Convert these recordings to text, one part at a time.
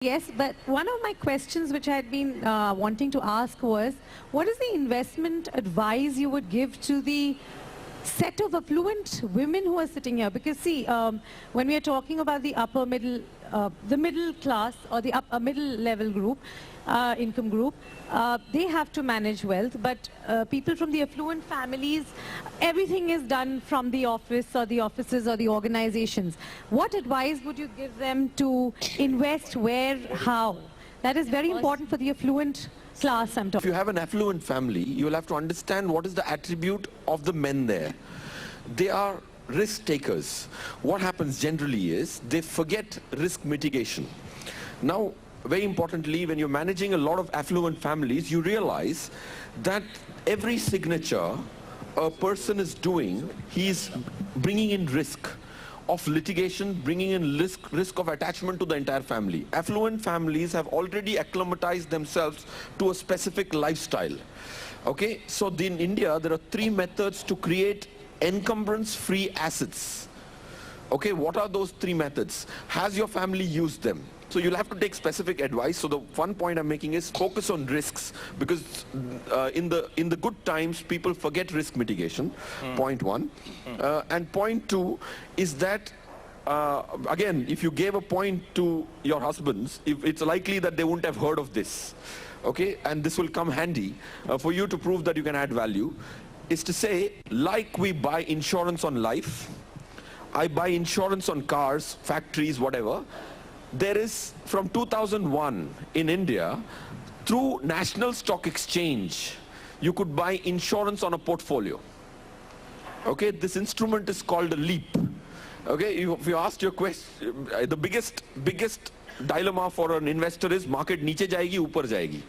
Yes, but one of my questions which I had been wanting to ask was, what is the investment advice you would give to the set of affluent women who are sitting here? Because see, when we are talking about the middle class or the middle level group, income group, they have to manage wealth, but people from the affluent families, everything is done from the office or the offices or the organizations. What advice would you give them to invest where, how? That is very important for the affluent class I'm talking. If you have an affluent family, you will have to understand what is the attribute of the men there. They are risk takers. What happens generally is they forget risk mitigation. Now, very importantly, when you're managing a lot of affluent families, you realize that every signature a person is doing, he's bringing in risk of litigation, bringing in risk of attachment to the entire family. Affluent families have already acclimatized themselves to a specific lifestyle. Okay, so in India, there are 3 methods to create encumbrance-free assets. Okay, what are those 3 methods? Has your family used them? So you'll have to take specific advice. So the one point I'm making is focus on risks, because in the good times, people forget risk mitigation, point 1. And point 2 is that, again, if you gave a point to your husbands, it's likely that they wouldn't have heard of this. Okay, and this will come handy for you to prove that you can add value, is to say, like we buy insurance on life, I buy insurance on cars, factories, whatever. There is, from 2001 in India, through National Stock Exchange, you could buy insurance on a portfolio. Okay, this instrument is called a LEAP. Okay, if you asked your question, the biggest dilemma for an investor is market niche jayegi, upar jayegi.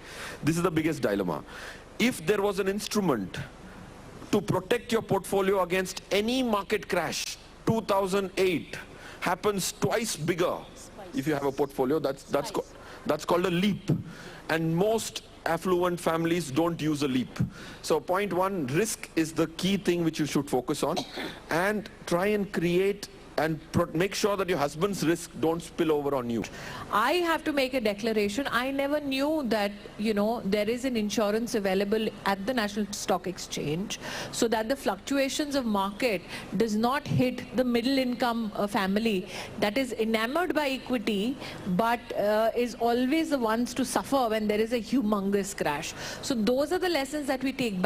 This is the biggest dilemma. If there was an instrument to protect your portfolio against any market crash, 2008 happens twice bigger. If you have a portfolio, that's called a LEAP. And most affluent families don't use a LEAP. So point 1, risk is the key thing which you should focus on, and try and create and make sure that your husband's risk don't spill over on you. I have to make a declaration. I never knew that, there is an insurance available at the National Stock Exchange, so that the fluctuations of market does not hit the middle income family that is enamored by equity, but is always the ones to suffer when there is a humongous crash. So those are the lessons that we take back.